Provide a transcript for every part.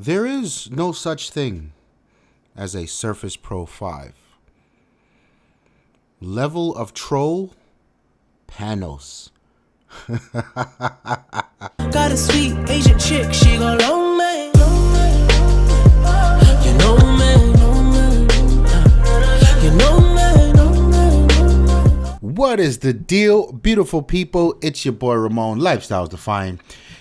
There is no such thing as a Surface Pro 5. Level of troll, Panos. Got a sweet Asian chick, she go long man. You know man, you know man. What is the deal, beautiful people? It's your boy Ramon, Lifestyles Defined.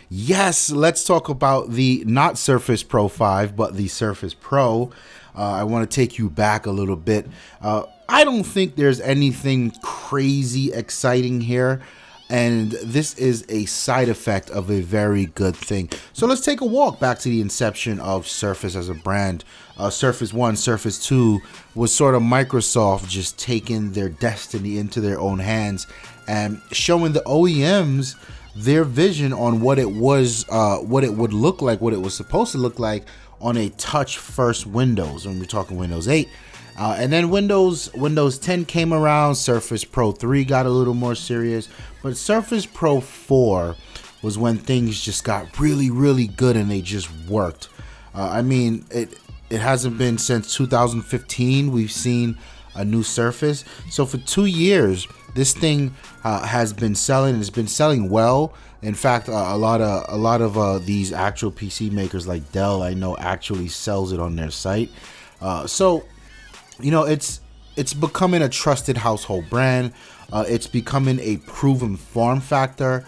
Yes, let's talk about the not Surface Pro 5, but the Surface Pro. I want to take you back a little bit. I don't think there's anything crazy exciting here, and this is a side effect of a very good thing. So let's take a walk back to the inception of Surface as a brand. Surface 1, Surface 2 was sort of Microsoft just taking their destiny into their own hands and showing the OEMs their vision on what it was, what it would look like, what it was supposed to look like on a touch-first Windows. When we're talking Windows 8. And then Windows 10 came around, Surface Pro 3 got a little more serious, but Surface Pro 4 was when things just got really, really good and they just worked. I mean, it hasn't been since 2015 we've seen a new Surface. So for 2 years, this thing has been selling, and it's been selling well. In fact, a lot of these actual PC makers like Dell, I know, actually sells it on their site. So you know, it's becoming a trusted household brand. It's becoming a proven form factor.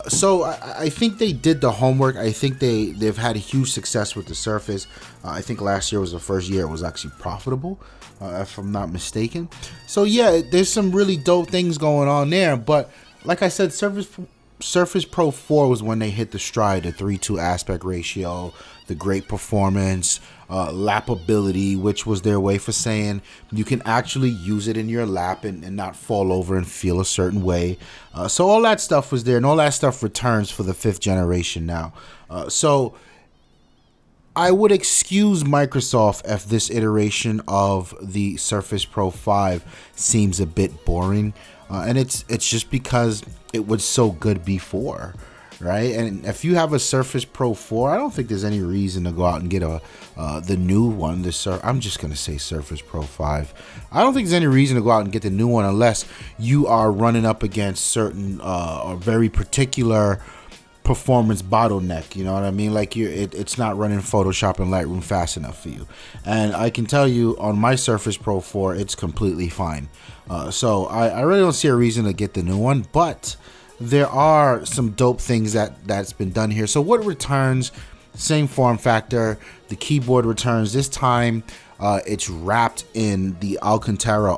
So I think they did the homework. I think they've had a huge success with the Surface. I think last year was the first year it was actually profitable, if I'm not mistaken. So yeah, there's some really dope things going on there. But like I said, Surface Pro 4 was when they hit the stride, the 3:2 aspect ratio, the great performance, lappability, which was their way for saying you can actually use it in your lap and not fall over and feel a certain way. So all that stuff was there, and all that stuff returns for the 5th generation now. So I would excuse Microsoft if this iteration of the Surface Pro 5 seems a bit boring. And it's just because it was so good before, right? And if you have a Surface Pro 4, I don't think there's any reason to go out and get the new one. I'm just gonna say Surface Pro 5. I don't think there's any reason to go out and get the new one unless you are running up against certain or very particular performance bottleneck. You know what I mean? Like it's not running Photoshop and Lightroom fast enough for you. And I can tell you on my Surface Pro 4, it's completely fine. So I really don't see a reason to get the new one, but there are some dope things that's been done here. So what returns? Same form factor. The keyboard returns. This time it's wrapped in the Alcantara.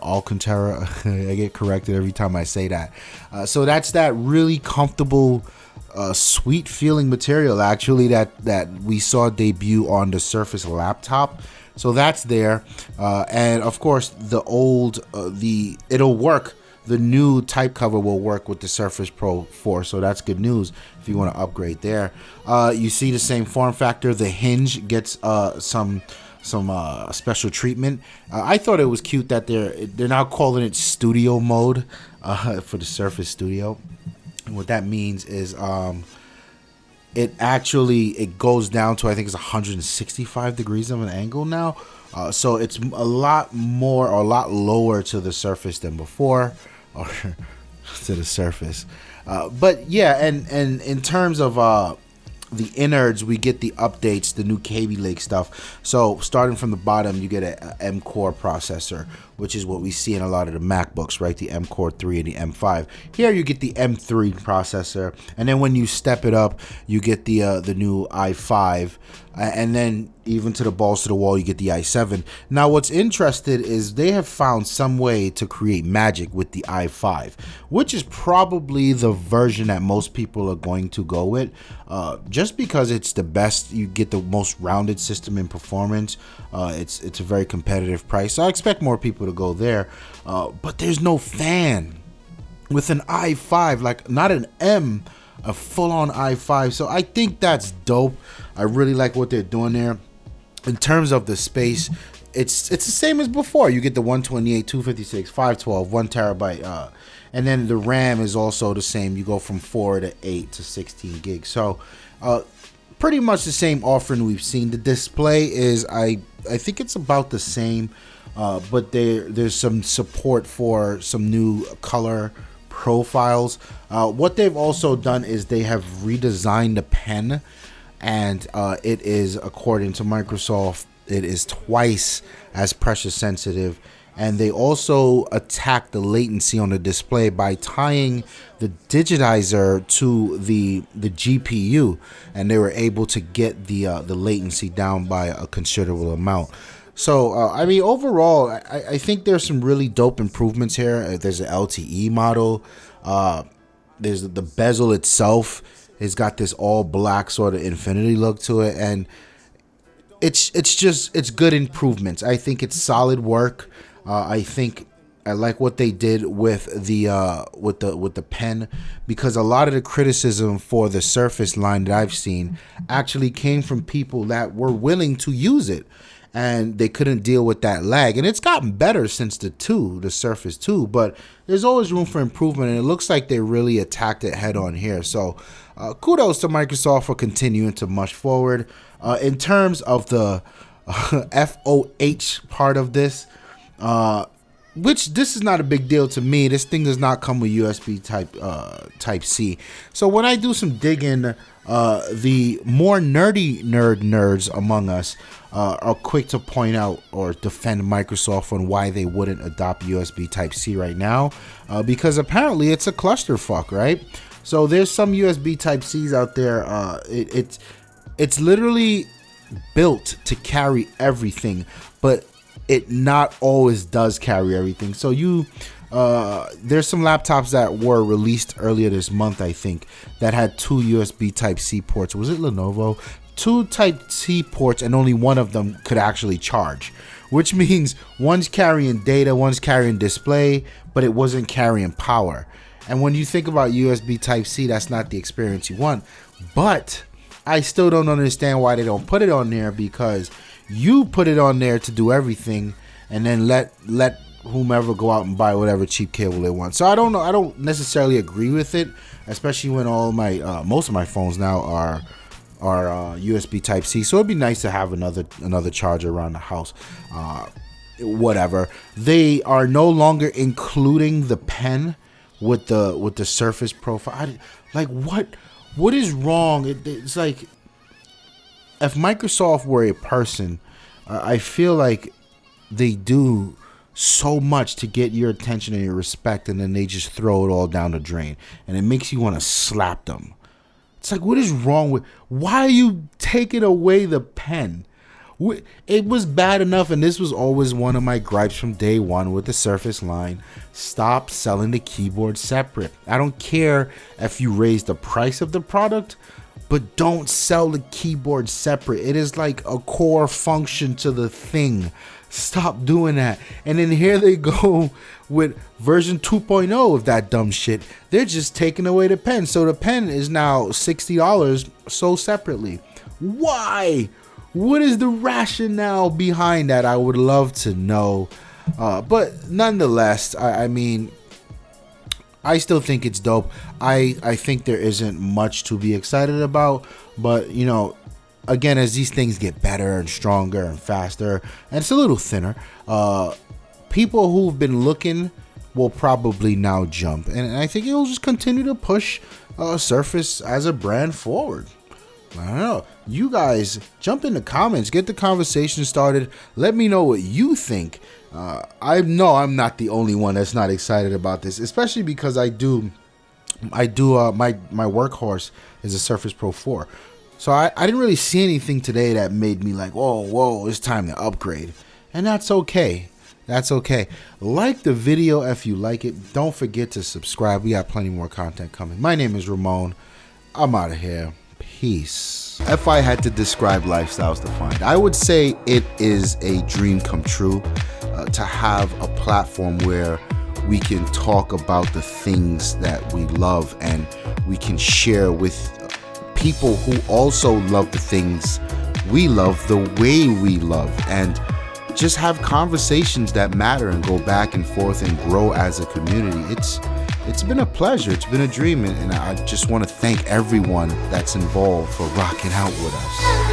I get corrected every time I say that. So that's that really comfortable, sweet feeling material actually that we saw debut on the Surface laptop. So that's there, and of course the old it'll work. The new type cover will work with the Surface Pro 4, so that's good news if you want to upgrade there. You see the same form factor. The hinge gets some special treatment. I thought it was cute that they're now calling it Studio mode for the Surface Studio. And what that means is it goes down to, I think it's 165 degrees of an angle now. So it's a lot more or a lot lower to the Surface than before, or to the Surface. But yeah, and in terms of the innards, we get the updates, the new Kaby Lake stuff. So starting from the bottom, you get a M-Core processor, which is what we see in a lot of the MacBooks, right? The M-Core 3 and the M5. Here you get the M3 processor, and then when you step it up, you get the new i5, and then even to the balls to the wall, you get the i7. Now, what's interesting is they have found some way to create magic with the i5, which is probably the version that most people are going to go with, just because it's the best. You get the most rounded system in performance. It's a very competitive price, so I expect more people to go there. But there's no fan with an i5, like not an M, a full-on i5. So I think that's dope. I really like what they're doing there. In terms of the space, it's the same as before. You get the 128, 256, 512, 1 terabyte, and then the RAM is also the same. You go from 4 to 8 to 16 gigs. So pretty much the same offering we've seen. The display is, I think it's about the same, but there's some support for some new color profiles. What they've also done is they have redesigned the pen, and it is, according to Microsoft, it is twice as pressure sensitive. And they also attacked the latency on the display by tying the digitizer to the GPU, and they were able to get the latency down by a considerable amount. So, I mean, overall, I think there's some really dope improvements here. There's an LTE model. There's the bezel itself. It's got this all black sort of infinity look to it, and it's good improvements. I think it's solid work. I think I like what they did with the pen, because a lot of the criticism for the Surface line that I've seen actually came from people that were willing to use it, and they couldn't deal with that lag. And it's gotten better since the Surface 2, but there's always room for improvement, and it looks like they really attacked it head on here. So kudos to Microsoft for continuing to mush forward. In terms of the FOH part of this, which this is not a big deal to me. This thing does not come with USB type C. So when I do some digging, the more nerds among us are quick to point out or defend Microsoft on why they wouldn't adopt USB type C right now, because apparently it's a clusterfuck, right? So there's some USB type C's out there. It's literally built to carry everything, but it not always does carry everything. So there's some laptops that were released earlier this month, I think, that had 2 USB type C ports. Was it Lenovo? 2 type C ports, and only one of them could actually charge, which means one's carrying data, one's carrying display, but it wasn't carrying power. And when you think about USB type C, that's not the experience you want. But I still don't understand why they don't put it on there, because you put it on there to do everything, and then let whomever go out and buy whatever cheap cable they want. So I don't know. I don't necessarily agree with it, especially when all my most of my phones now are USB type C. So it'd be nice to have another charger around the house. Whatever. They are no longer including the pen with the Surface profile. What is wrong? It's like, if Microsoft were a person, I feel like they do so much to get your attention and your respect, and then they just throw it all down the drain, and it makes you want to slap them. It's like, what is wrong with? Why are you taking away the pen? It was bad enough, and this was always one of my gripes from day one with the Surface line. Stop selling the keyboard separate. I don't care if you raise the price of the product, but don't sell the keyboard separate. It is like a core function to the thing. Stop doing that. And then here they go with version 2.0 of that dumb shit. They're just taking away the pen. So the pen is now $60 sold separately. Why? What is the rationale behind that? I would love to know. But nonetheless, I mean, I still think it's dope. I think there isn't much to be excited about, but you know, again, as these things get better and stronger and faster, and it's a little thinner, people who've been looking will probably now jump, and I think it'll just continue to push Surface as a brand forward. I don't know. You guys jump in the comments, get the conversation started. Let me know what you think. I know I'm not the only one that's not excited about this, especially because my workhorse is a Surface Pro 4. So I didn't really see anything today that made me like, whoa, it's time to upgrade. And that's okay. That's okay. Like the video if you like it. Don't forget to subscribe. We got plenty more content coming. My name is Ramon. I'm out of here. Peace. If I had to describe Lifestyles Defined, I would say it is a dream come true to have a platform where we can talk about the things that we love, and we can share with people who also love the things we love the way we love, and just have conversations that matter and go back and forth and grow as a community. It's been a pleasure. It's been a dream. And I just want to thank everyone that's involved for rocking out with us.